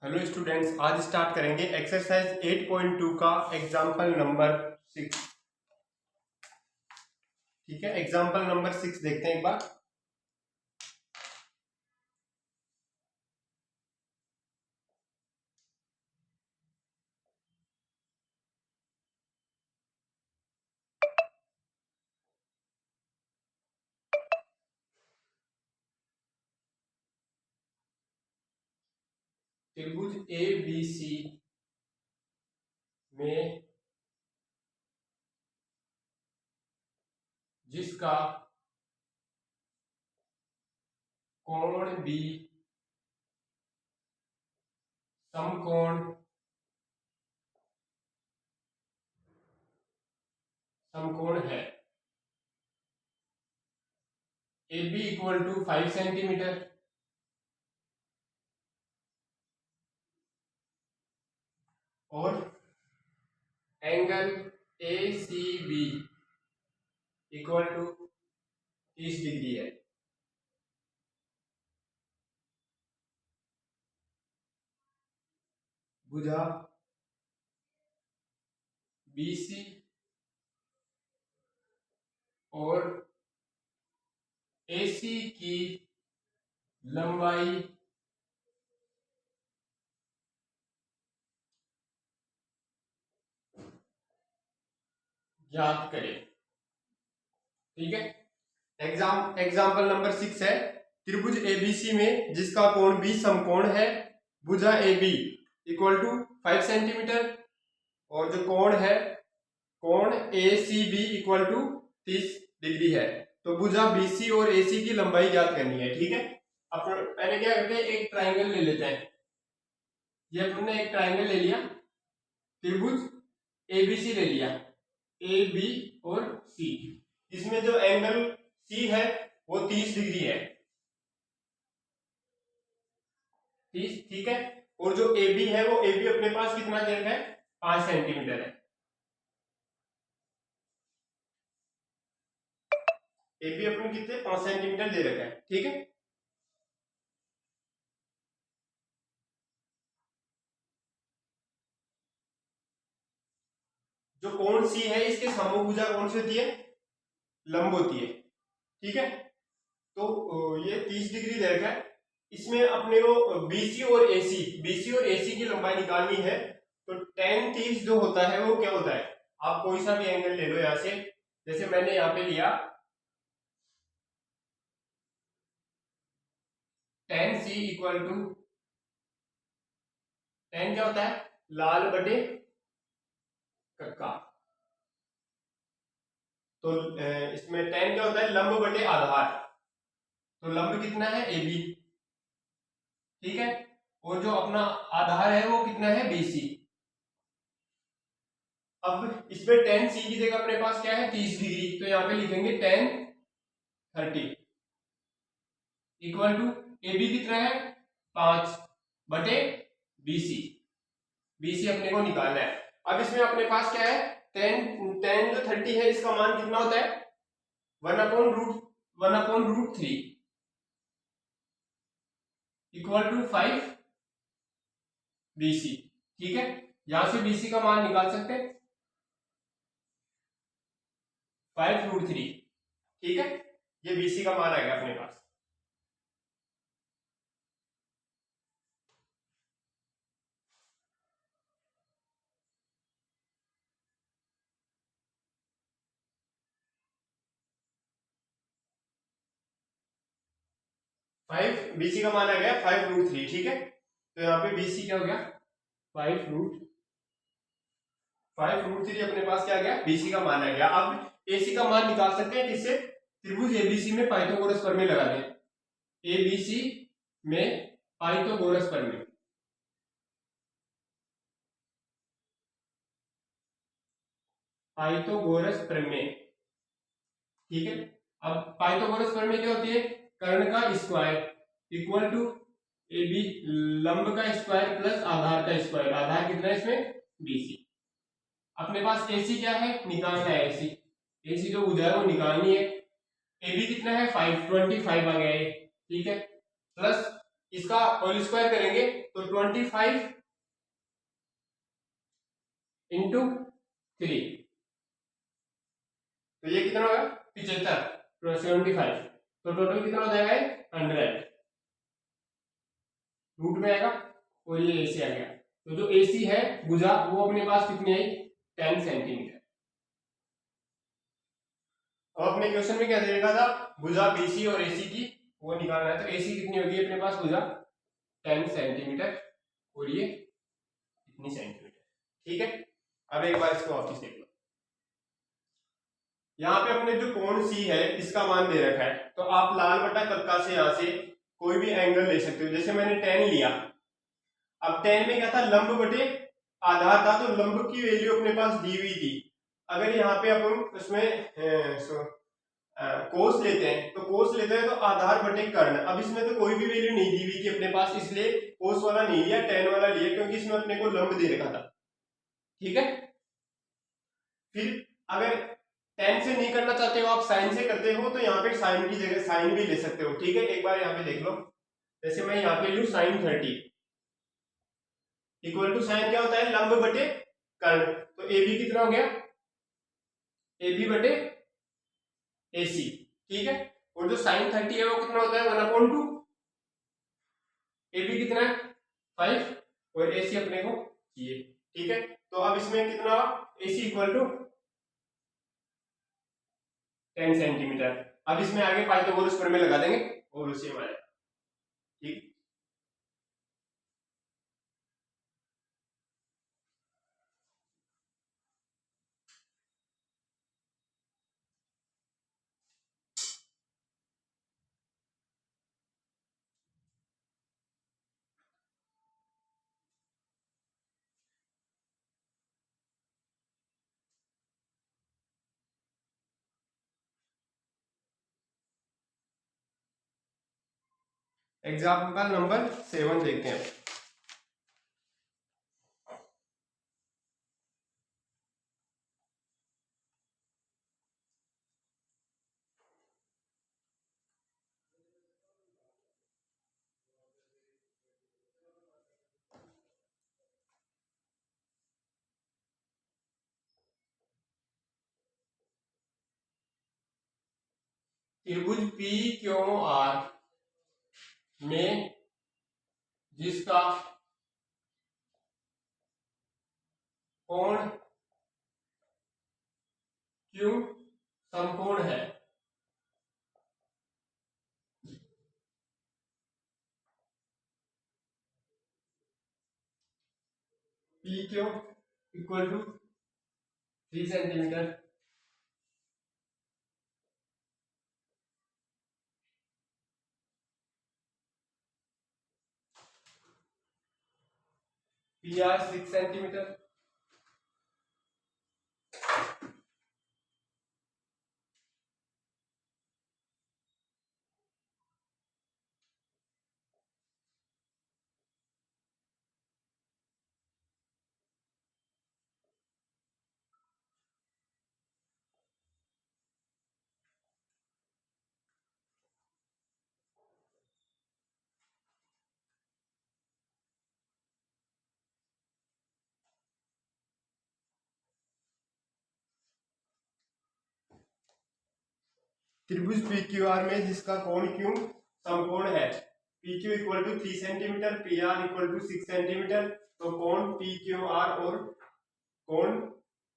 Hello students, आज start करेंगे exercise 8.2 का एग्जाम्पल नंबर 6। ठीक है, एग्जाम्पल नंबर 6 देखते हैं एक बार। त्रिभुज ए बी सी में जिसका कोण बी समकोण है। A B equal to 5 centimetre और angle A C B equal to 30 degree है। भुजा बी सी और AC की लंबाई ज्ञात करें। ठीक है, एग्जाम्पल नंबर 6 है। त्रिभुज एबीसी में जिसका कोण बी समकोण है, भुजा A B equal to 5 centimetre और जो कोण है कोण A C B equal to 30 degree है। तो भुजा बीसी और एसी की लंबाई ज्ञात करनी है। ठीक है, अब पहले क्या करते हैं, एक ट्राइंगल ले लेते हैं। ये हमने एक ट्राइंगल ले लिया, त्रिभुज एबीसी ले लिया, ए बी और सी। इसमें जो एंगल सी है वो 30 डिग्री है। 30, ठीक है। और जो ए बी है वो ए बी अपने पास कितना दे रखा है, 5 सेंटीमीटर है। ए बी अपने कितने 5 सेंटीमीटर दे रखा है। ठीक है, जो कोण सी है इसके समभुजा कौन सी होती है, लंब होती है। ठीक है, तो ये 30 डिग्री दे रखा है। इसमें अपने को बीसी और एसी की लंबाई निकालनी है। तो tan 30 जो होता है वो क्या होता है, आप कोई सा भी एंगल ले लो यहां से। जैसे मैंने यहाँ पे लिया tan C equal to, tan क्या होता है, लाल बटे कक्का। तो इसमें tan क्या होता है, लंब बटे आधार। तो लंब कितना है, ए बी। ठीक है, और जो अपना आधार है वो कितना है, बीसी। अब इसमें tan C की जगह अपने पास क्या है, 30 डिग्री। तो यहाँ पे लिखेंगे tan 30 equal to A B कितना है, 5 बटे बीसी। बीसी अपने को निकालना है। अब इसमें अपने पास क्या है, tan जो 30 है इसका मान कितना होता है, 1/√3 इक्वल टू 5 बीसी। ठीक है, यहां से बीसी का मान निकाल सकते हैं 5√3। ठीक है, ये बीसी का मान आ गया अपने पास। फाइव बीसी का मान आ गया 5√3। ठीक है, तो यहाँ पे बीसी क्या हो गया, 5√3 अपने पास क्या आ गया, बीसी का मान आ गया। अब एसी का मान निकाल सकते हैं किससे, त्रिभुज एबीसी में पाइथागोरस प्रमेय लगा दें। एबीसी में पाइथागोरस प्रमेय, पाइथागोरस प्रमेय। ठीक है, अब पाइथागोरस प्रमेय क्या होती है, कर्ण का square equal to A B, लंब का स्क्वायर प्लस आधार का स्क्वायर। आधार कितना है इसमें, बीसी। अपने पास एसी क्या है, निकालना है एसी। एसी जो भुजा है वो निकालनी है। ए बी कितना है, 5, 25 आ गया ये। ठीक है, प्लस इसका होल स्क्वायर करेंगे तो 25 इंटू 3, तो ये कितना होगा 75, 75, तो टोटल कितना हो जाएगा 100 रूट में आएगा, और ये एसी आ गया। तो जो एसी है भुजा वो अपने पास कितनी आई 10 सेंटीमीटर। अब अपने क्वेश्चन में क्या दे रखा था, भुजा बीसी और एसी की वो निकालना है। तो एसी कितनी होगी अपने पास भुजा 10 सेंटीमीटर, और ये कितनी सेंटीमीटर, ठीक है। अब एक बार इसको वापस देख लो, यहाँ पे अपने जो कोण सी है इसका मान दे रखा है, तो आप लाल बटा कक्का से यहाँ से कोई भी एंगल ले सकते हो। जैसे मैंने 10 लिया, अब 10 में क्या था लंब बटे आधार था, तो लंब की वैल्यू अपने पास दी हुई थी। अगर यहाँ पे अपन उसमें कोस लेते हैं, तो कोस लेते हैं तो आधार बटे कर्ण। अब इसमें तो कोई भी वैल्यू नहीं दी हुई थी अपने पास, इसलिए कोस वाला नहीं लिया, 10 वाला लिया, क्योंकि इसमें अपने को लंब दे रखा था, ठीक है। फिर अगर 10 से नहीं करना चाहते हो, आप साइन से करते हो, तो यहाँ पे साइन की जगह साइन भी ले सकते हो, ठीक है। एक बार यहाँ पे देख लो, जैसे मैं यहाँ पे लू साइन 30 इक्वल टू साइन क्या होता है लंब बटे कर्ण, तो ए बी कितना हो गया ए बी बटे ए सी, ठीक है। और जो साइन 30 है वो कितना होता है 1/2, ए बी कितना है 5, और ए सी अपने को चाहिए, ठीक है। तो अब इसमें कितना ए सी इक्वल टू 10 सेंटीमीटर। अब इसमें आगे पाइथागोरस प्रमेय लगा देंगे और उसी में आएगा, ठीक। एग्जाम्पल नंबर 7 देखते हैं। त्रिभुज पी क्यू आर में जिसका कोण क्यू समकोण है, P Q equal to 3 centimetre, P R 6 centimetre, त्रिभुज पी क्यू आर में जिसका कोण क्यू समकोण है, P Q equal to 3 centimetre, P R equal to 6 centimetre, तो कोण पी क्यू आर और कोण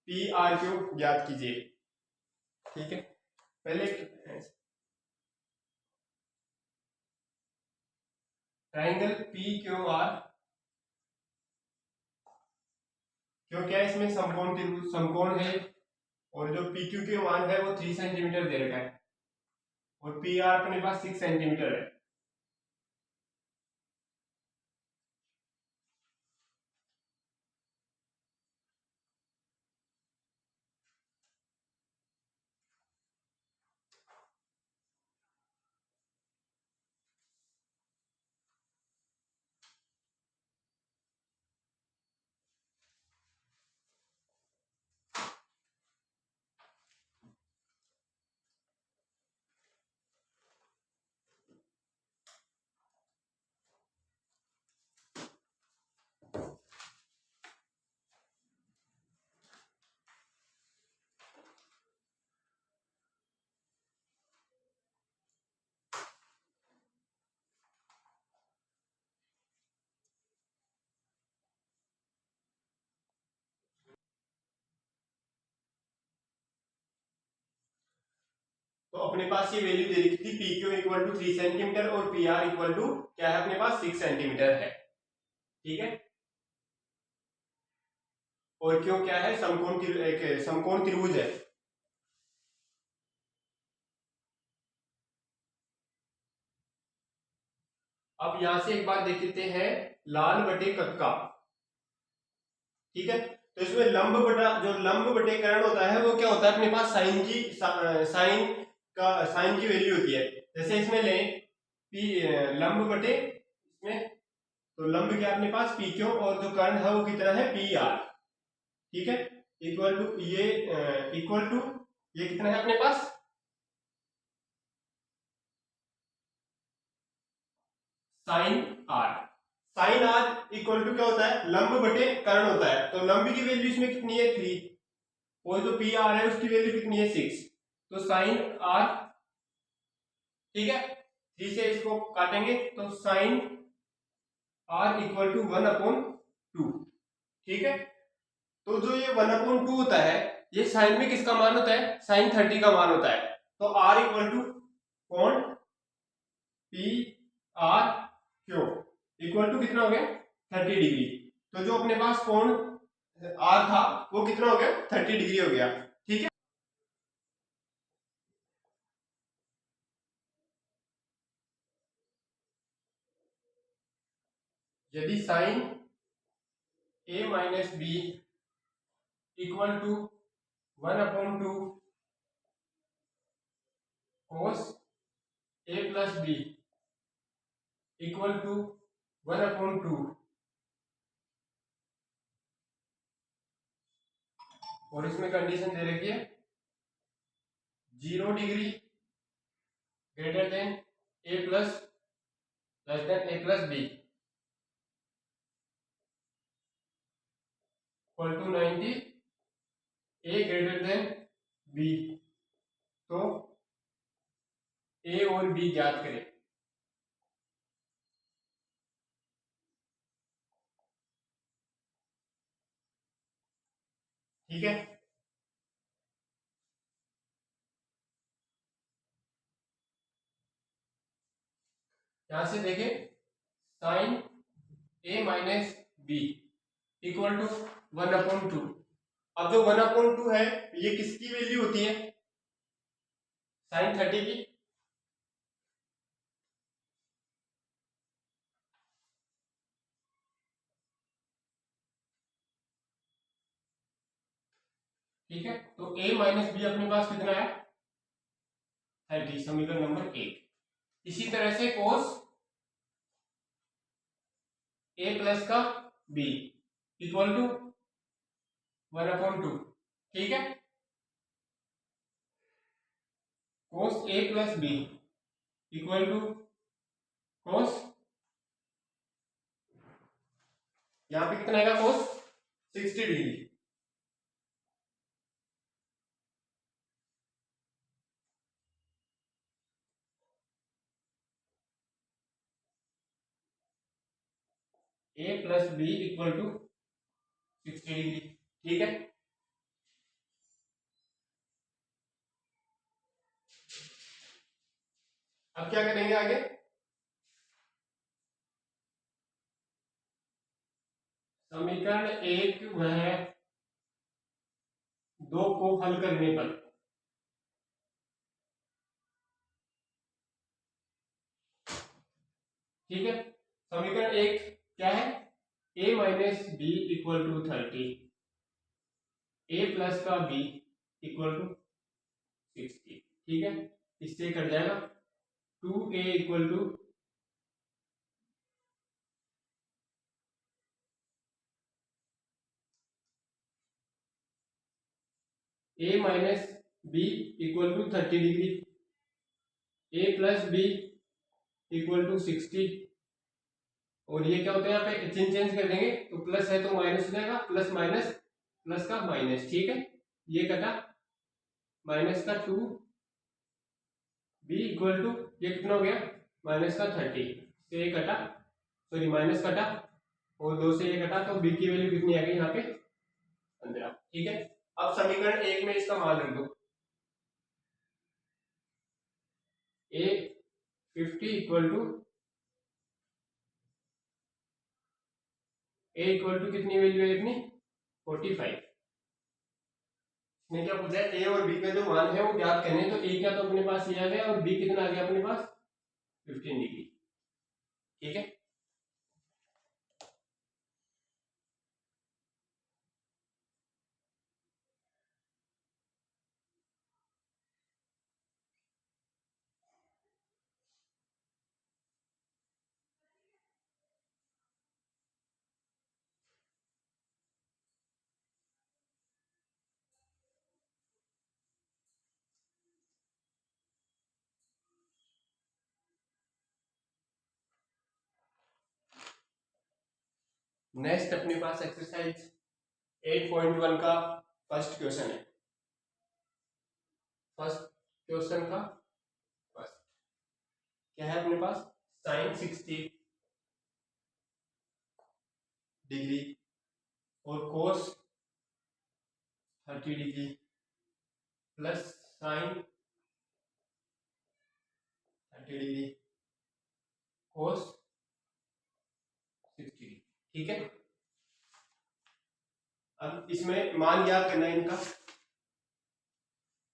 पी आर क्यू ज्ञात कीजिए, ठीक है। पहले ट्राइंगल पी क्यू आर, क्यों क्या इसमें समकोण त्रिभुज समकोण है, और जो पी क्यू के मान है वो 3 सेंटीमीटर दे रखा है, और पी आर अपने पास 6 सेंटीमीटर है। अपने पास ये वैल्यू दे रखी थी P Q equal to 3 centimetre और पी आर इक्वल टू क्या है अपने पास 6 सेंटीमीटर है। ठीक है, और क्यों क्या है एक समकोण त्रिभुज है। अब यहां से एक बात देख लेते हैं लाल बटे कक्का। ठीक है, तो इसमें लंब बटा जो लंब बटे कर्ण होता है वो क्या होता है अपने पास साइन की वैल्यू होती है। जैसे इसमें लें पी लंब बटे इसमें, तो लंब क्या अपने पास पी क्यू और जो कर्ण है वो कितना है पी आर। ठीक है, इक्वल टू ये कितना है अपने पास sine R. Sine R equal to क्या होता है लंब बटे कर्ण होता है। तो लंब की वैल्यू इसमें कितनी है 3 और जो पी आर है उसकी वैल्यू कितनी है 6। तो साइन आर, ठीक है, 3 से इसको काटेंगे तो साइन आर इक्वल टू 1/2। ठीक है, तो जो ये 1/2 होता है ये साइन में किसका मान होता है साइन 30 का मान होता है। तो आर इक्वल टू कोण P R Q equal to कितना हो गया 30 डिग्री। तो जो अपने पास कोण आर था वो कितना हो गया 30 डिग्री हो गया। ठीक है, यदि sine A minus B equal to 1/2 cos a plus B equal to 1/2 और इसमें कंडीशन दे रखी है 0 degree greater than a plus less than a plus B equal to 90 a greater than b। तो a और b ज्ञात करें। ठीक है, यहां से देखें sine a minus B equal to 1/2। अब जो 1/2 है ये किसकी वैल्यू होती है साइन 30 की। ठीक है, तो a माइनस बी अपने पास कितना है 30, समीकरण नंबर 1। इसी तरह से कोस a प्लस का b इक्वल टू 1/2। ठीक है, cos a plus B equal to cos, यहां पे कितना आएगा cos 60 degree. a plus B equal to 60 degree. ठीक है, अब क्या करेंगे आगे समीकरण 1 वह 2 को हल करने पर ठीक है, समीकरण 1 क्या है a minus B equal to 30 a plus का b इक्वल टू 60। ठीक है, इससे कट जाएगा 2a equal to a minus B equal to 30 degree a plus B equal to 60। और ये क्या होता है यहाँ पे चेंज कर देंगे तो प्लस है तो माइनस हो जाएगा, प्लस माइनस प्लस का माइनस। ठीक है, ये कटा माइनस का 2 बी इक्वल टू ये कितना हो गया माइनस का 30 से ये कटा, सॉरी माइनस कटा और 2 से ये कटा तो बी की वैल्यू कितनी आ गई यहाँ पे 15। ठीक है, अब समीकरण 1 में इसका मान रख दो ए 50 इक्वल टू कितनी वैल्यू है अपनी 45। इसने क्या पूछा है, ए और बी का जो मान है वो ज्ञात करने, तो ए क्या तो अपने पास ये आ गया और बी कितना आ गया अपने पास 15 डिग्री। ठीक है, नेक्स्ट अपने पास एक्सरसाइज 8.1 का फर्स्ट क्वेश्चन है। फर्स्ट क्वेश्चन का फर्स्ट क्या है अपने पास, साइन 60 डिग्री और कोस 30 डिग्री प्लस साइन 30 डिग्री कोस 60 डिग्री। ठीक है, अब इसमें मान याद करना है इनका,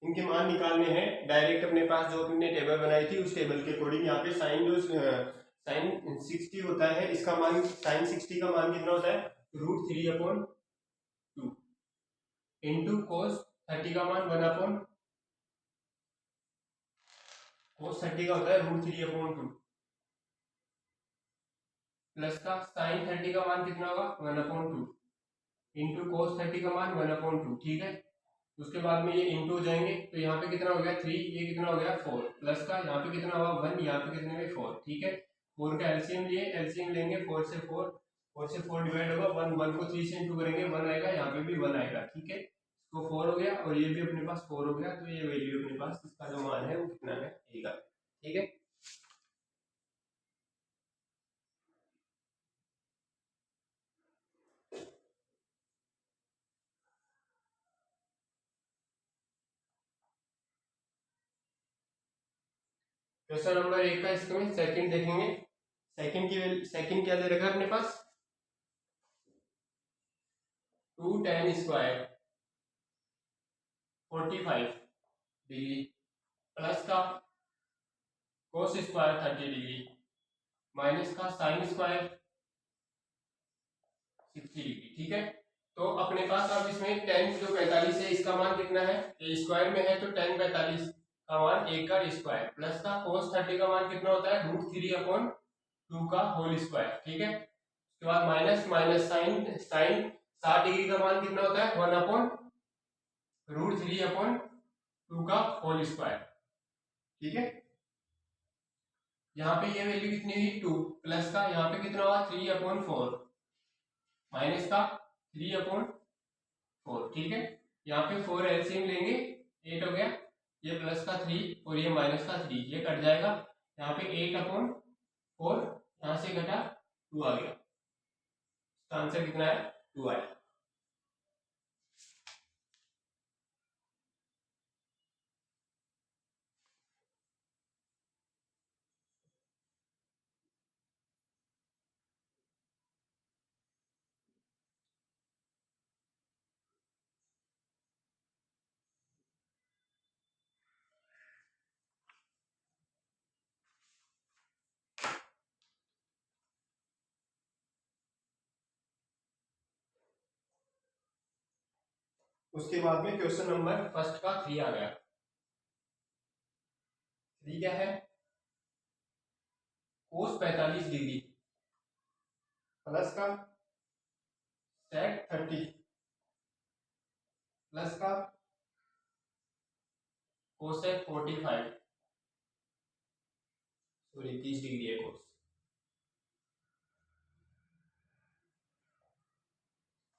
इनके मान निकालने हैं डायरेक्ट अपने पास जो अपने टेबल बनाई थी उस टेबल के अकॉर्डिंग। यहाँ पे साइन जो साइन 60 होता है, इसका मान साइन 60 का मान कितना होता है √3/2 इंटू कोस 30 का मान 1/, कोस 30 का होता है √3/2 प्लस का साइन 30 का मान कितना होगा 1/2 इंटू कोस 30 का मान 1/2। ठीक है, उसके बाद में ये इंटू हो जाएंगे, तो यहाँ पे कितना हो गया 3, ये कितना हो गया 4 प्लस का यहाँ पे कितना हुआ 1, यहाँ पे कितने में 4। ठीक है, 4 का एलसीएम लिए, एलसीएम लेंगे 4 से 4 डिवाइड होगा 1, 1 को 3 से इंटू करेंगे 1 आएगा, यहाँ पे भी 1 आएगा। ठीक है, तो 4 हो गया और ये भी अपने पास 4 हो गया, तो ये वैल्यू अपने पास इसका जो मान है वो कितना है आएगा। ठीक है, क्वेश्चन नंबर 1 का इसमें सेकंड देखेंगे। सेकंड क्या दे रखा है अपने पास 2 tan स्क्वायर 45 डिग्री प्लस का कोस स्क्वायर 30 डिग्री माइनस का साइन स्क्वायर 60 डिग्री। ठीक है, तो अपने पास अब इसमें tan जो 45 है इसका मान कितना है, ए स्क्वायर में है तो tan 45 का मान 1 का स्क्वायर प्लस का कोस 30 का मान कितना होता है √3/2 का होल स्क्वायर। ठीक है, उसके बाद माइनस माइनस साइन 60 डिग्री का मान कितना होता है 1/√3/2 का होल स्क्वायर। ठीक है, यहाँ पे ये वैल्यू कितनी हुई 2 प्लस का यहाँ पे कितना हुआ 3/4 माइनस का 3/4। ठीक है, यहाँ पे 4 एलसीएम लेंगे 8 हो गया, ये प्लस का 3 और ये माइनस का 3 ये कट जाएगा, यहाँ पे 8/4 यहाँ से घटा 2 आ गया, इसका आंसर कितना है 2 आया। उसके बाद में क्वेश्चन नंबर फर्स्ट का 3 आ गया। 3 क्या है कोस 45 डिग्री प्लस का सेक 30 प्लस का कोसेक 45 सॉरी 30 डिग्री है कोस।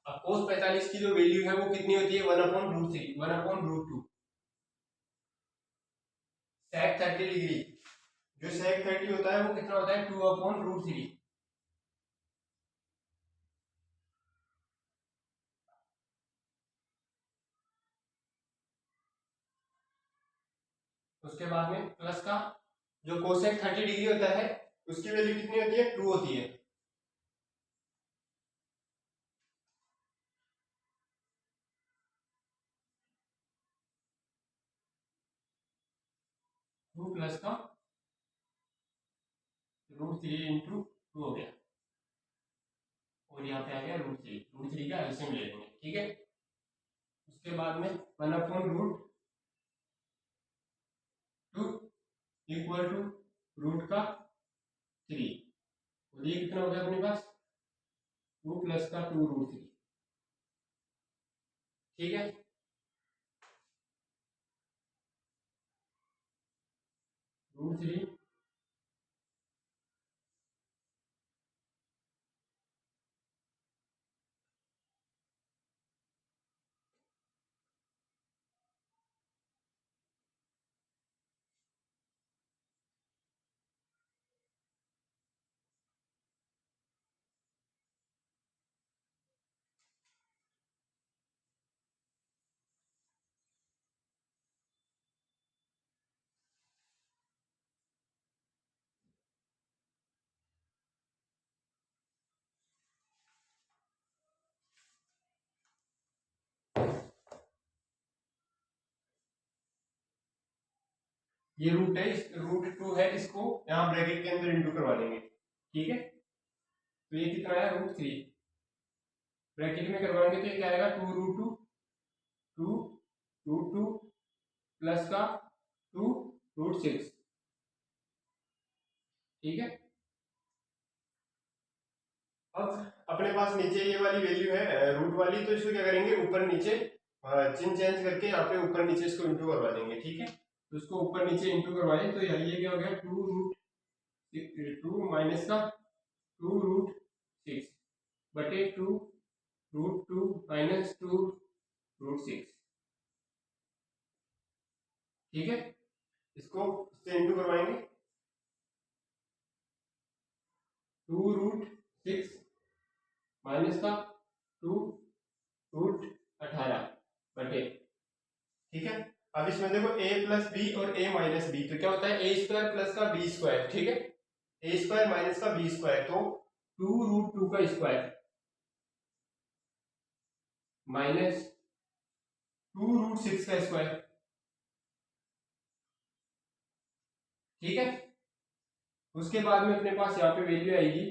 अब कोस 45 की जो वैल्यू है वो कितनी होती है 1/√3 1/√2। सेक 30 डिग्री जो सेक 30 होता है वो कितना होता है 2/√3। उसके बाद में प्लस का जो कोसेक 30 डिग्री होता है उसकी वैल्यू कितनी होती है, 2 होती है। टू प्लस का √3 इंटू 2 हो गया, और यहाँ पे आ गया √3 का एलसीएम ले लेंगे, ठीक है। उसके बाद में 1/√2 इक्वल टू रूट का 3, और ये कितना हो गया अपने पास, 2 प्लस का 2√3, ठीक है। √3 ये रूट है, इस √2 है, इसको यहाँ ब्रैकेट के अंदर इंटू करवा देंगे, ठीक है। तो ये कितना आया, √3, ब्रैकेट में करवाएंगे तो ये क्या आएगा, 2√2 प्लस का 2√6, ठीक है। अब अपने पास नीचे ये वाली वैल्यू है रूट वाली, तो इसको क्या करेंगे, ऊपर नीचे चिन्ह चेंज करके यहाँ पे ऊपर नीचे इसको इंटू करवा देंगे, ठीक है। तो इसको ऊपर नीचे इंटू करवाएं तो ये क्या हो गया, 2 माइनस का 2√6 बटे 2√2 माइनस 2√6, ठीक है। इसको इससे इंटू करवाएंगे, 2√6 माइनस का 2√18 बटे, ठीक है। अब इसमें देखो a प्लस बी और a माइनस बी, तो क्या होता है, a स्क्वायर प्लस का b स्क्वायर, ठीक है। a स्क्वायर माइनस का b स्क्वायर, तो 2√2 का स्क्वायर माइनस 2√6 का स्क्वायर, ठीक है। उसके बाद में अपने पास यहाँ पे वैल्यू आएगी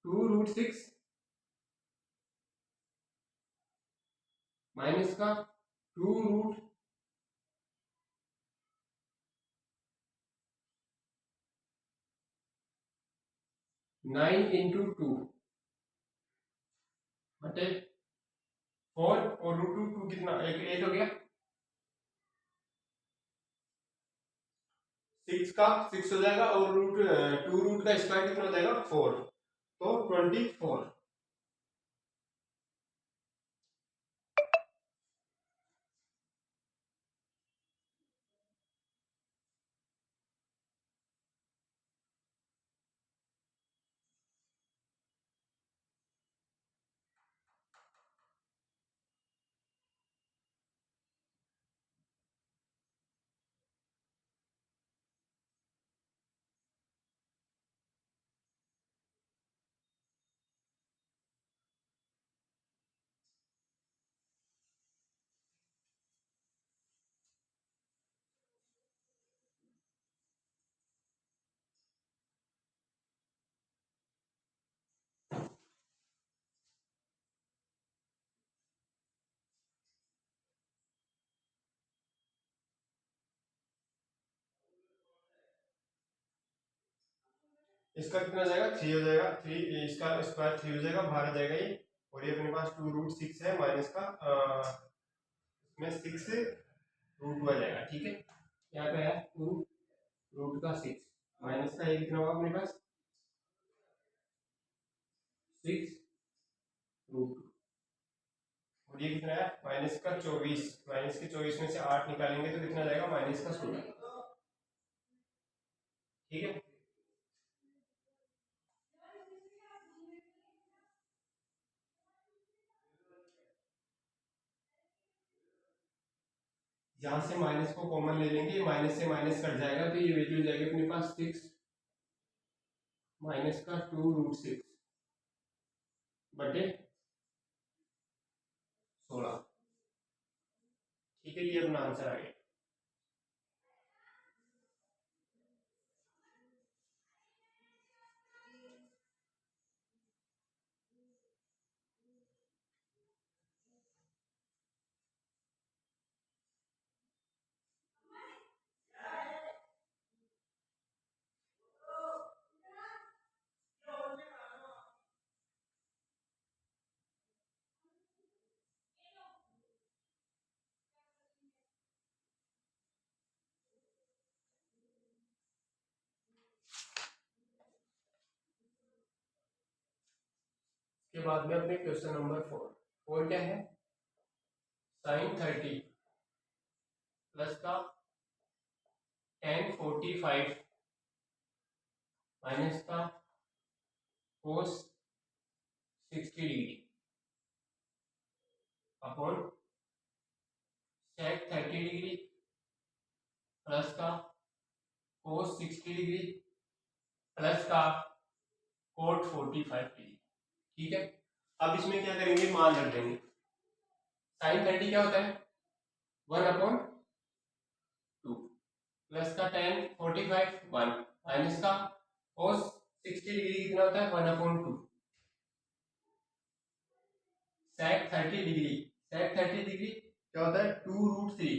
2√6 माइनस का 2√9 इंटू 2 बटे 4, और √2 कितना, 8 हो गया, 6 का 6 हो जाएगा, और रूट का स्क्वायर कितना हो जाएगा, 4, तो 24। इसका कितना हो जाएगा, 3 हो जाएगा, 3, इसका स्क्वायर 3 हो जाएगा, बाहर आ जाएगा ये, और ये अपने पास 2√6 है, माइनस का इसमें 6√2 आ जाएगा, ठीक है। यहाँ पे है 2√6 माइनस का ये कितना होगा अपने पास, 6√2, और ये कितना है, माइनस का 24, माइनस के 24 में से 8 निकालेंगे तो कितना जाएगा, माइनस का 16, ठीक है। यहां से माइनस को कॉमन ले लेंगे, माइनस से माइनस कट जाएगा तो ये वैल्यू हो जाएगी अपने पास 6 माइनस का 2√6 बटे 16। ठीक है, ये अपना आंसर आ गया। के बाद में अपने क्वेश्चन नंबर 4 क्या है, sin 30 प्लस का tan 45 माइनस का cos 60 degree upon sec 30 degree plus का cos 60 डिग्री प्लस का cot 45 डिग्री। ठीक है, अब इसमें क्या करेंगे, मान रख देंगे। sin 30 क्या होता है, 1/2 प्लस का tan 45 1 माइनस का cos 60 डिग्री कितना होता है, 1/2 sec 30 डिग्री क्या होता है, 2√3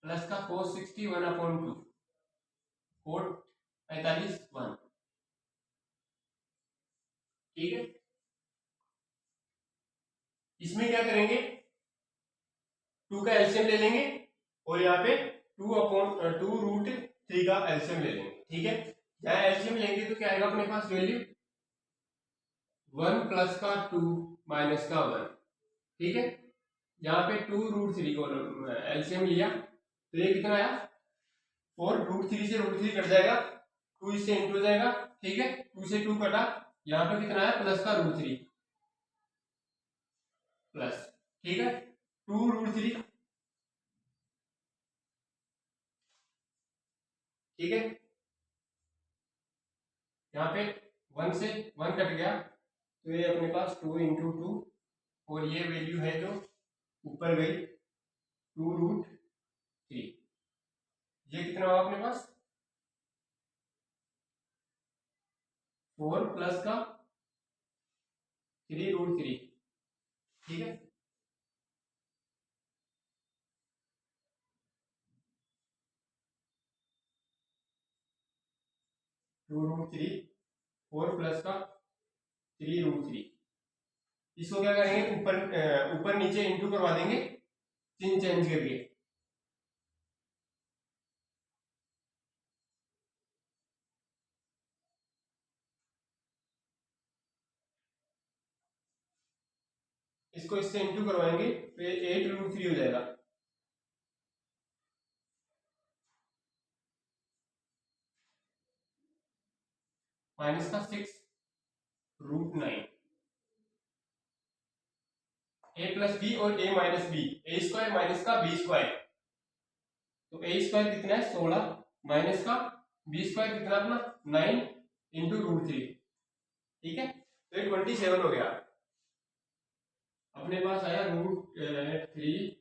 प्लस का cos 60 1/2 cot 45 1। ठीक है, इसमें क्या करेंगे, 2 का एलसीएम ले लेंगे और यहाँ पे 2/2√3 का एलसीएम ले लेंगे। ठीक है, यहाँ एलसीएम लेंगे तो क्या आएगा अपने पास वैल्यू, 1 प्लस का 2 माइनस का 1। ठीक है, यहाँ पे 2√3 को एलसीएम लिया तो ये कितना आया, 4√3 से √3 कट जाएगा, 2 इससे इंटू हो जाएगा। ठीक है, 2 से 2 कटा, यहाँ पे कितना आया, प्लस का √3 प्लस। ठीक है, 2√3। ठीक है, यहाँ पे 1 से 1 कट गया तो ये अपने पास 2 × 2 और ये वैल्यू है जो ऊपर गई 2√3। ये कितना होगा अपने पास, 4 प्लस का 3√3। ठीक है, 2√3 4 प्लस का 3√3। इसको क्या करेंगे, ऊपर नीचे इंटू करवा देंगे, चिन्ह चेंज करके। इसको इससे इंटू करवाएंगे तो ये 8√3 हो जाएगा। माइनस का 6√9 a प्लस बी और a minus B, A square minus का बी स्क्वायर, तो ए स्क्वायर कितना है 16 माइनस का बी स्क्वायर कितना अपना 9 × √3। ठीक है, तो ये 27 हो गया। अपने पास आया √3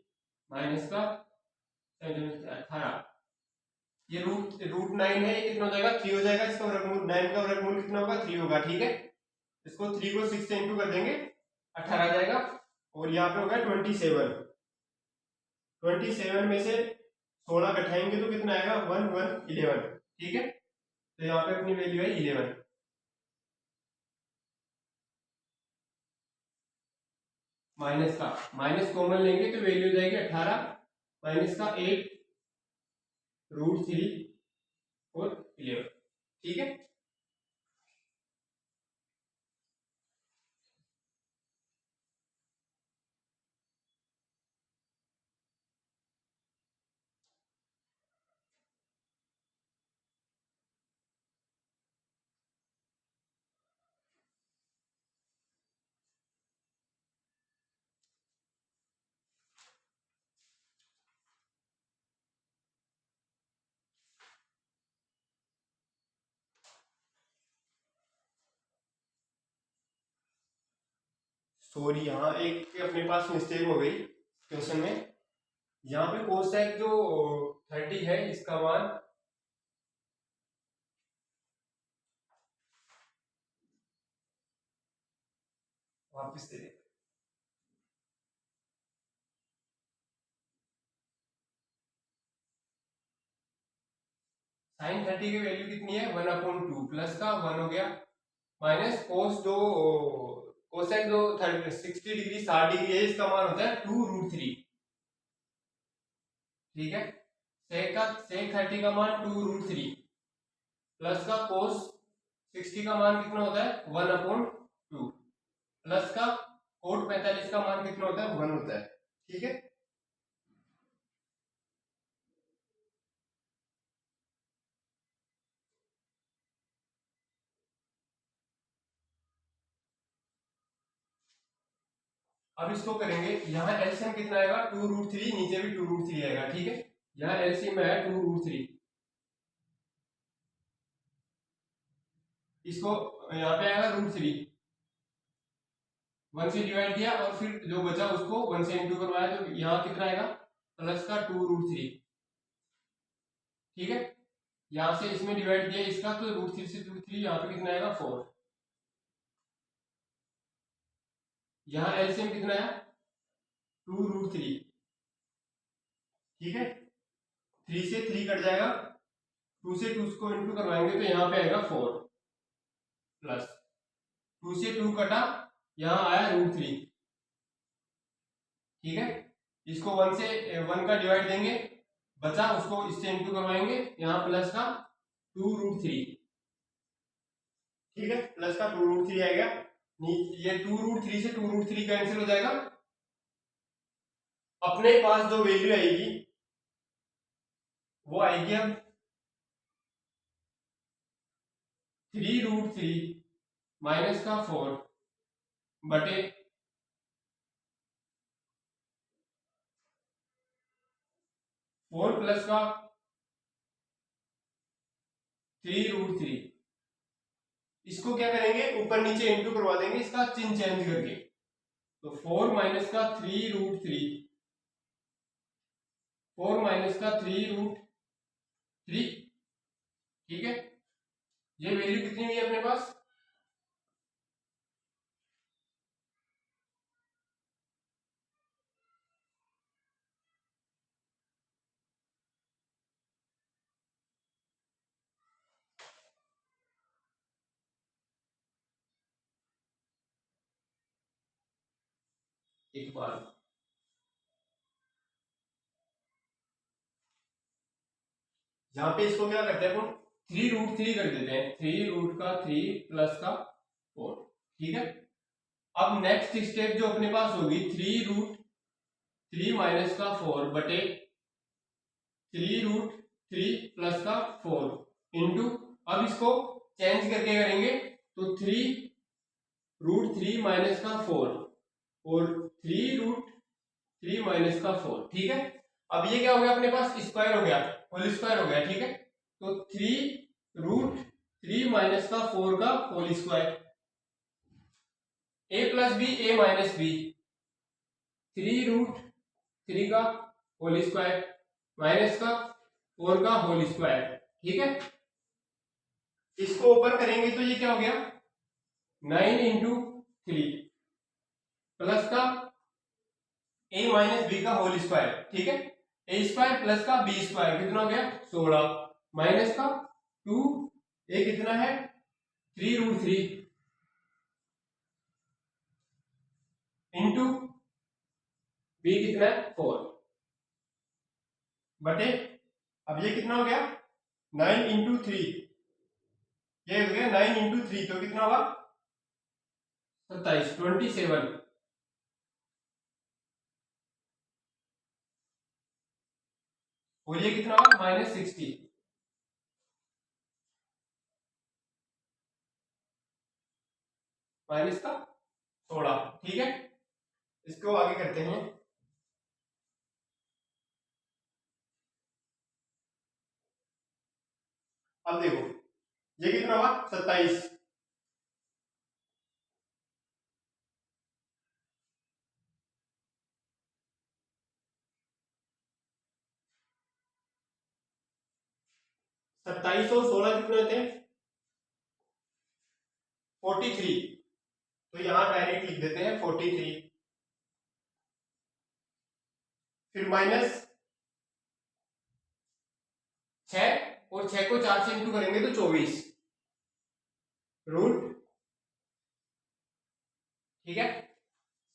माइनस का 18। ये √9 है, ये कितना हो जाएगा, 3 हो जाएगा। इसका वर्गमूल 9 का वर्गमूल कितना होगा, 3 होगा। ठीक है, इसको 3 को 6 से इंटू कर देंगे, 18 आ जाएगा। और यहाँ पे होगा 27। 27 में से 16 घटाएंगे तो कितना आएगा, 1 1 11। ठीक है, तो यहाँ पे अपनी वैल्यू है 11। माइनस का माइनस कॉमन लेंगे तो वैल्यू हो जाएगी 18 माइनस का 8√3 और 11। ठीक है, सॉरी, यहाँ एक अपने पास मिस्टेक हो गई क्वेश्चन में। यहाँ पे कोसेक जो 30 है इसका मान वापस दे, साइन 30 की वैल्यू कितनी है 1/2 प्लस का 1 हो गया माइनस कोसेक जो 60 डिग्री 60 डिग्री है इसका मान होता है 2√3। ठीक है, सेक 30 का मान 2√3 प्लस का कोस 60 का मान कितना होता है 1/2 प्लस का कोट 45 का मान कितना होता है 1 होता है। ठीक है, अब इसको करेंगे। यहाँ एलसीएम कितना आएगा 2√3, नीचे भी 2√3 आएगा। ठीक है, यहाँ एलसीएम है 2√3, इसको यहाँ पे आएगा √3, 1 से डिवाइड किया और फिर जो बचा उसको 1 से इंटू करवाया तो यहाँ कितना आएगा प्लस का 2√3। ठीक है, यहाँ से इसमें डिवाइड किया इसका तो √3 से 2 3 यहाँ पे कितना आएगा 4। यहाँ एलसीएम कितना है 2√3। ठीक है, 3 से 3 कट जाएगा, 2 से 2 को इंटू करवाएंगे तो यहाँ पे आएगा 4 प्लस 2 से 2 कटा, यहाँ आया √3। ठीक है, इसको 1 से 1 का डिवाइड देंगे, बचा उसको इससे इंटू करवाएंगे, यहाँ प्लस का 2√3। ठीक है, प्लस का 2√3 आएगा। ये 2√3 से 2√3 कैंसिल हो जाएगा, अपने पास जो वैल्यू आएगी वो आएगी अब 3√3 माइनस का 4 बटे 4 प्लस का 3√3। इसको क्या करेंगे ऊपर नीचे इंटू करवा देंगे इसका चिन्ह चेंज करके, तो 4 माइनस का 3√3, 4 माइनस का 3√3। ठीक है, ये वैल्यू कितनी हुई है अपने पास एक बार यहाँ पे इसको क्या करते हैं अपन 3√3 कर देते हैं, 3√3 प्लस का 4। ठीक है, अब नेक्स्ट स्टेप जो अपने पास होगी 3√3 माइनस का 4 बटे 3√3 प्लस का 4 इंटू, अब इसको चेंज करके करेंगे तो 3√3 माइनस का 4 और 3√3 माइनस का 4। ठीक है, अब ये क्या हो गया अपने पास स्क्वायर हो गया, होल स्क्वायर हो गया। ठीक है, तो 3√3 माइनस का 4 का whole square, a plus B A minus B, 3√3 का होल स्क्वायर माइनस का 4 का होल स्क्वायर। ठीक है, इसको ऊपर करेंगे तो ये क्या हो गया 9 × 3 प्लस का a माइनस बी का होल स्क्वायर। ठीक है, a स्क्वायर प्लस का b स्क्वायर कितना हो गया 16 माइनस का 2, a कितना है 3√3 इंटू b कितना है 4 बटे, अब ये कितना हो गया 9 × 3, ये हो गया 9 × 3 तो कितना होगा 27 27 और ये कितना होगा -60 माइनस का 16। ठीक है, इसको आगे करते हैं। अब देखो ये कितना हुआ 27 27 और 16 कितने होते हैं? 43। तो यहां डायरेक्ट लिख देते हैं 43। फिर माइनस 6 और 6 को 4 से इंटू करेंगे तो 24 रूट, ठीक है।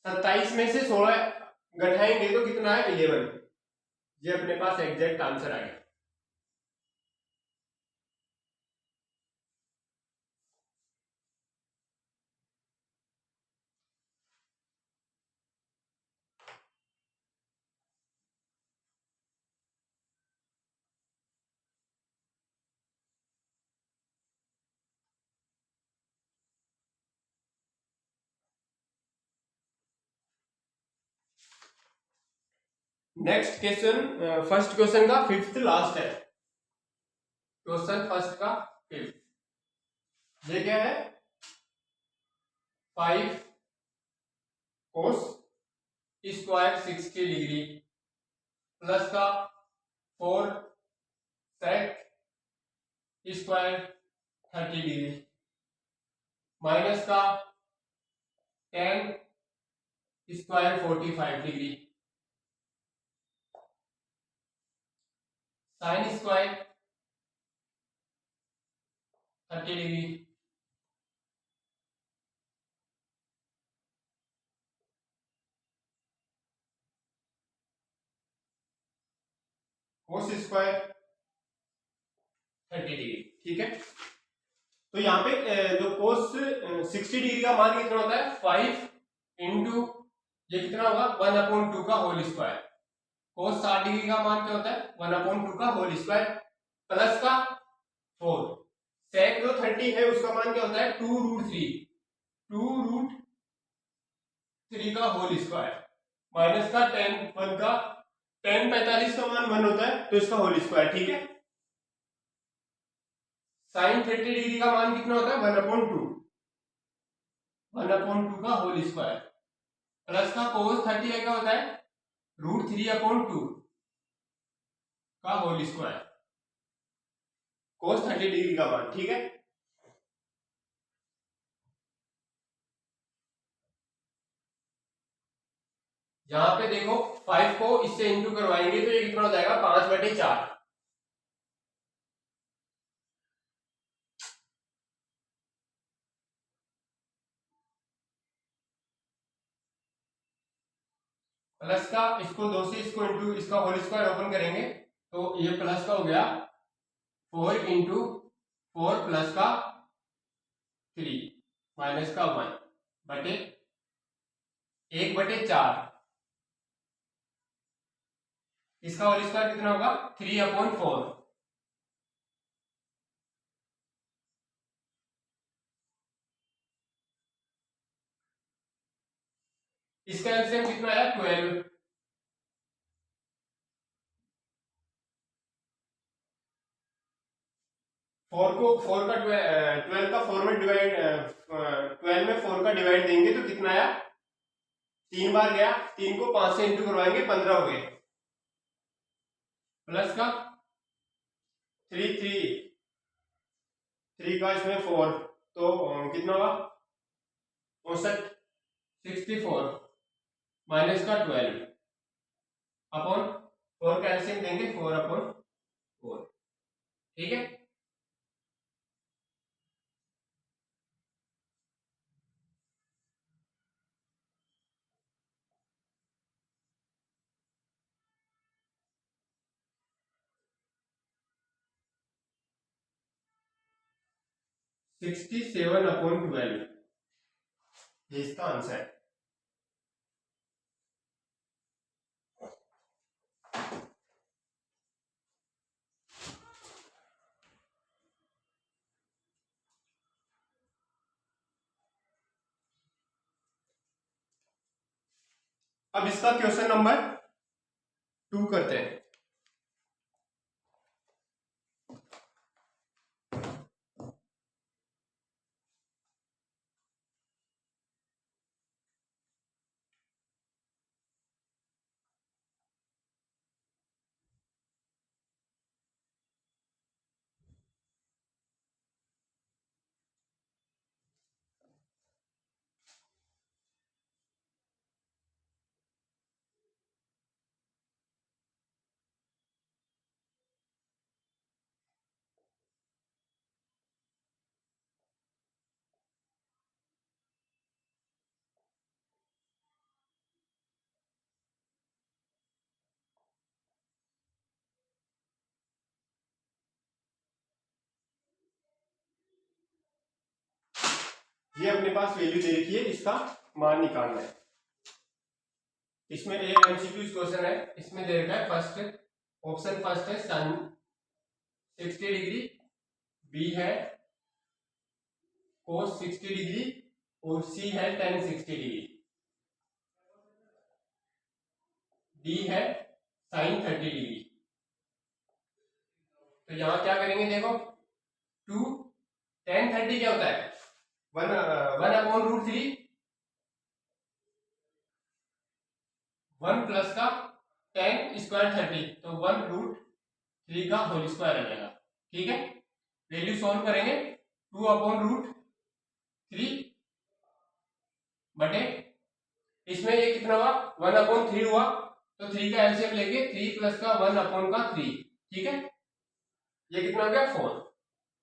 27 में से 16 घटाएंगे तो कितना है? 11। ये अपने पास एग्जैक्ट आंसर आ गया। नेक्स्ट क्वेश्चन, फर्स्ट क्वेश्चन का फिफ्थ लास्ट है। क्वेश्चन फर्स्ट का फिफ्थ, ये क्या है? 5 कोस स्क्वायर 60 डिग्री प्लस का 4 सेक स्क्वायर 30 डिग्री माइनस का 10 square 45 degree sine square 30 degree cos square 30 degree, ठीक है। तो यहाँ पे जो कोस 60 डिग्री का मान कितना होता है? 5 इंटू ये कितना होगा? 1/2 का होल स्क्वायर। कोस 60 डिग्री का मान क्या होता है? 1/2 का होल स्क्वायर प्लस का 4। सेक जो 30 है उसका मान क्या होता है? 2√3, 2√3 का होल स्क्वायर माइनस का 10 का 10 45 का मान 1 होता है तो इसका होल स्क्वायर, ठीक है। साइन 30 डिग्री का मान कितना होता है? 1/2, 1/2 का होल स्क्वायर प्लस का कोस 30 का होता है √3/2 का होल स्क्वायर कोस 30 डिग्री का मान, ठीक है। यहाँ पे देखो 5 को इससे इंटू करवाएंगे तो ये कितना हो जाएगा? 5/4। प्लस का इसको 2 से इसको इंटू इसका होल स्क्वायर ओपन करेंगे तो ये प्लस का हो गया 4 इंटू 4 प्लस का 3 माइनस का 1 बटे 1/4। इसका होल स्क्वायर कितना होगा? 3/4। इसका एलसीएम कितना आया? 12। 4 का 12 का 4 में डिवाइड 12 में 4 का डिवाइड देंगे तो कितना आया? 3 बार गया। 3 को 5 से इंटू करवाएंगे 15 हो गए प्लस का 3 का इसमें 4 तो कितना होगा? 64 64 माइनस का 12 अपॉन 4 का एलसीएम देंगे 4/4, ठीक है। ये 67/12 इसका आंसर है। अब इसका क्वेश्चन नंबर 2 करते हैं। ये अपने पास वैल्यू दे रखी है, इसका मान निकालना है। इसमें एक एमसीक्यू क्वेश्चन है, इसमें दे रखा है फर्स्ट ऑप्शन फर्स्ट है sin 60 डिग्री, बी है cos 60 डिग्री और सी है tan 60 डिग्री, डी है sin 30 डिग्री। तो यहां क्या करेंगे, देखो 2 tan 30 क्या होता है, 1/√3, 1 प्लस का tan स्क्वायर 30, तो 1√3 का होल स्क्वायर आ जाएगा। ठीक है, वैल्यू सॉल्व करेंगे, 2/√3 बटे इसमें ये कितना हुआ, 1/3 हुआ, तो 3 का एलसीएम लेंगे, 3 प्लस का 1/3। ठीक है, ये कितना हो गया 4।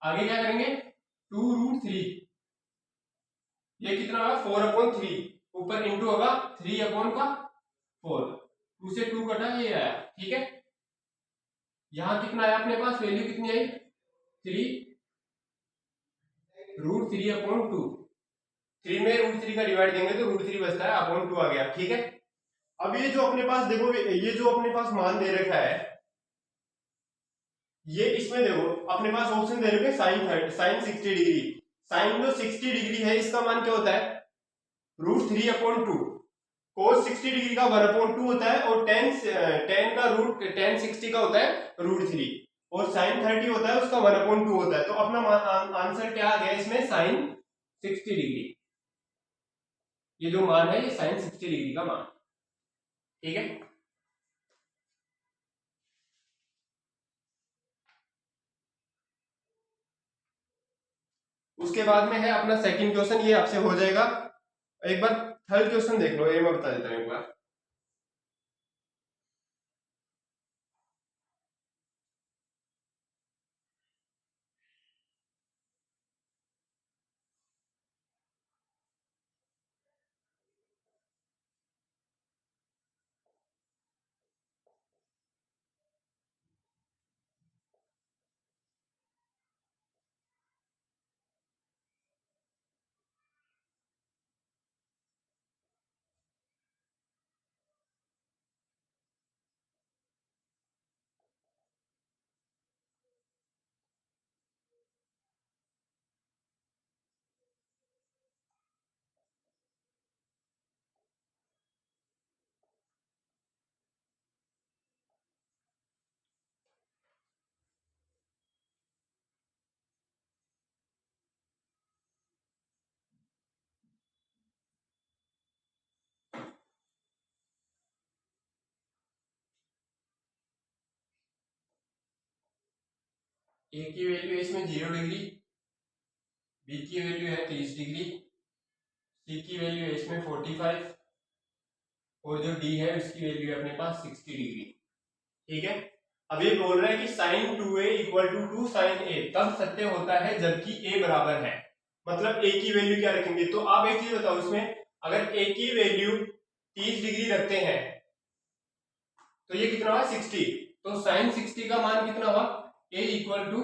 आगे क्या करेंगे, 2√3, ये कितना होगा 4/3, ऊपर इंटू होगा 3/4, 2 से 2 कटा, ये आया। ठीक है, यहां कितना आया अपने पास, वैल्यू कितनी आई, 3√3/2, 3 में √3 का डिवाइड देंगे तो √3 बचता है, अपॉन 2 आ गया। ठीक है, अब ये जो अपने पास देखो, ये जो अपने पास मान दे रखा है, ये इसमें देखो अपने पास ऑप्शन दे रखे साइन 60 डिग्री, साइन जो 60 डिग्री है इसका मान क्या होता है, √3/2, cos 60 डिग्री का 1/2 होता है, और tan का tan 60 का होता है √3, और sin 30 होता है उसका 1/2 होता है। तो अपना आंसर क्या आ गया इसमें, sin 60 डिग्री, ये जो मान है ये sin 60 डिग्री का मान। ठीक है, उसके बाद में है अपना सेकंड क्वेश्चन, ये आपसे हो जाएगा। एक बार थर्ड क्वेश्चन देख लो, ये मैं बता देता हूँ एक बार। ए की वैल्यू है इसमें 0 डिग्री, बी की वैल्यू है 30 डिग्री, सी की वैल्यू है इसमें 45, और जो डी है उसकी वैल्यू है अपने पास 60 डिग्री। ठीक है, अब ये बोल रहा है कि sin 2a equal to 2 sin a तब सत्य होता है जबकि a बराबर है, मतलब a की वैल्यू क्या रखेंगे। तो आप एक चीज बताओ, इसमें अगर a की वैल्यू 30 डिग्री रखते हैं तो ये कितना हुआ 60, तो sin 60 का मान कितना हुआ, a इक्वल टू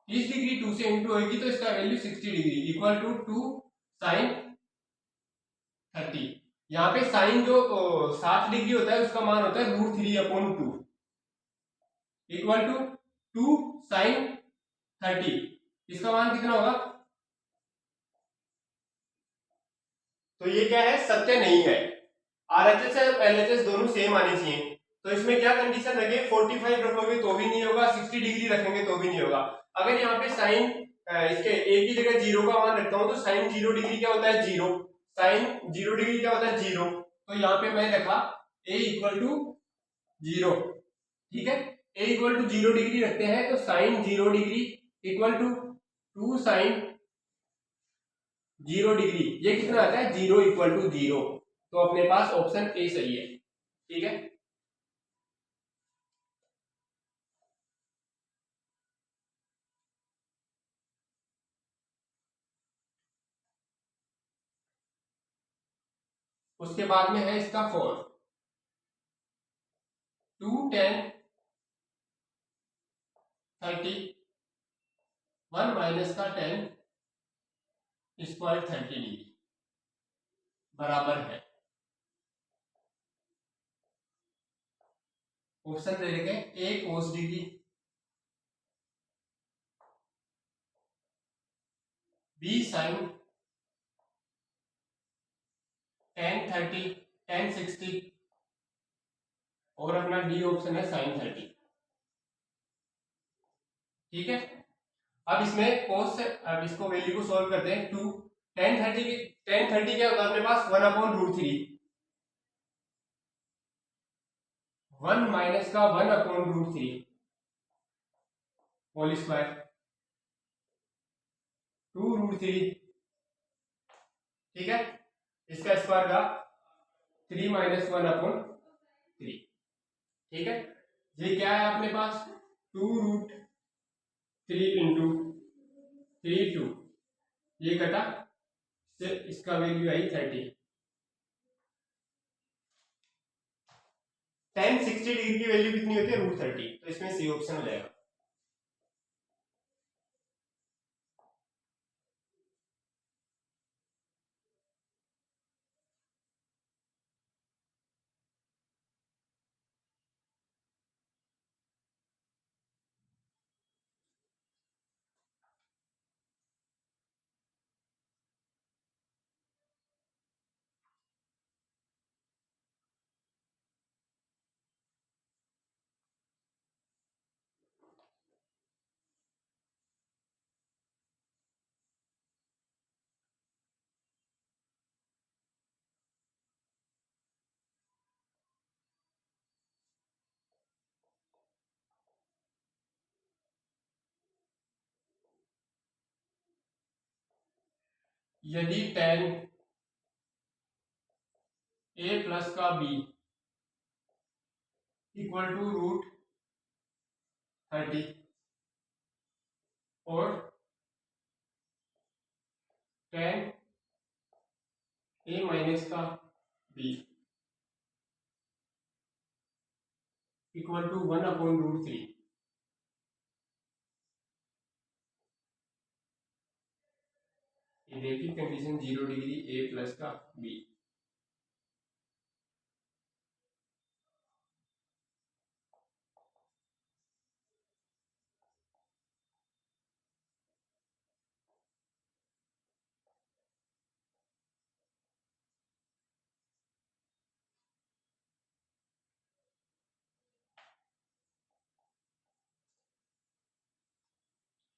30 डिग्री 2 से इंटू होगी तो इसका value 60 degree equal to 2 sin 30। यहाँ पे साइन जो 60 डिग्री होता है उसका मान होता है √3/2 इक्वल टू 2 sin 30, इसका मान कितना होगा, तो ये क्या है, सत्य नहीं है। आरएचएस और एलएचएस दोनों सेम आने चाहिए। तो इसमें क्या कंडीशन रखे, 45 रखोगे तो भी नहीं होगा, 60 डिग्री रखेंगे तो भी नहीं होगा। अगर यहाँ पे साइन इसके ए की जगह 0 का मान रखता हूं तो साइन 0 डिग्री क्या होता है 0, साइन 0 डिग्री क्या होता है 0, तो यहाँ पे मैं रखा ए इक्वल टू 0। ठीक है, ए इक्वल टू 0 डिग्री रखते हैं तो sine 0 degree equal to 2 sine 0 degree, ये कितना आता है 0 इक्वल टू 0, तो अपने पास ऑप्शन ए सही है। ठीक है, उसके बाद में है इसका 4, 2 tan 30, 1 माइनस का tan स्क्वायर 30 डिग्री बराबर है, ऑप्शन दे रखे A cos degree, B sine tan 30 tan 60 और अपना डी ऑप्शन है साइन 30। ठीक है, अब इसमें cos से अब इसको वैल्यू को सॉल्व करते हैं। 2 tan 30 की tan 30 क्या होता है अपने पास 1/√3, 1 माइनस का 1/√3 होल स्क्वायर 2√3। ठीक है, इसका स्क्वायर का 3 माइनस 1/3। ठीक है, ये क्या है अपने पास 2√3 इंटू 3 2, ये कटा से इसका वैल्यू आई 30। tan 60 डिग्री की वैल्यू कितनी होती है √30, तो इसमें सी ऑप्शन हो जाएगा। यदि tan a प्लस का b इक्वल टू √30 और tan a माइनस का b इक्वल टू 1/√3, ये देखिए कंडीशन 0 डिग्री a प्लस का b।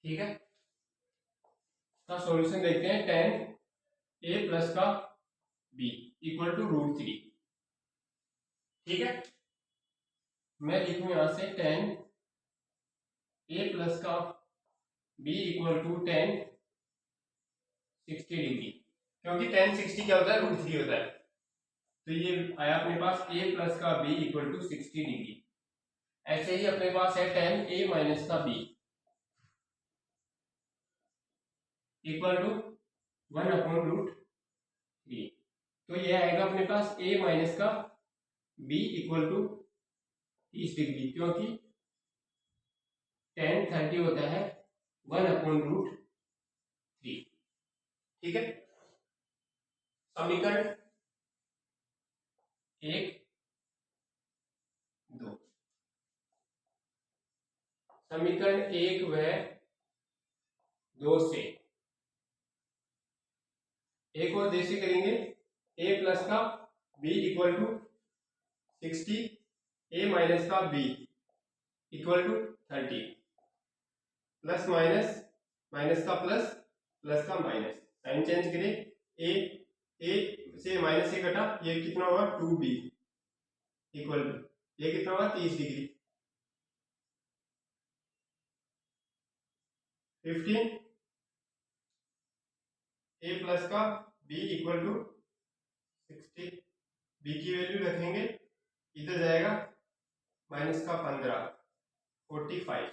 ठीक है, का सॉल्यूशन देखते हैं। tan a प्लस का b इक्वल टू √3। ठीक है, मैं लिखूं यहां से tan a प्लस का b equal to tan 60 degree, क्योंकि tan 60 क्या होता है √3 होता है, तो ये आया अपने पास a प्लस का b इक्वल टू 60 डिग्री। ऐसे ही अपने पास है tan a माइनस का b इक्वल टू 1/√3, तो ये आएगा अपने पास a माइनस का b इक्वल टू 30 डिग्री, क्योंकि tan 30 होता है 1/√3। ठीक है, समीकरण 1 2, समीकरण 1 व 2 से एक और देशी करेंगे। a प्लस का b equal to 60, a minus का b equal to 30, plus minus minus का प्लस प्लस का माइनस, साइन चेंज करें। a से माइनस से कटा, ये कितना होगा 2b इक्वल टू ये कितना होगा 30 डिग्री, 15 a प्लस का b इक्वल टू 60, b की वैल्यू रखेंगे, इधर जाएगा माइनस का 15 45।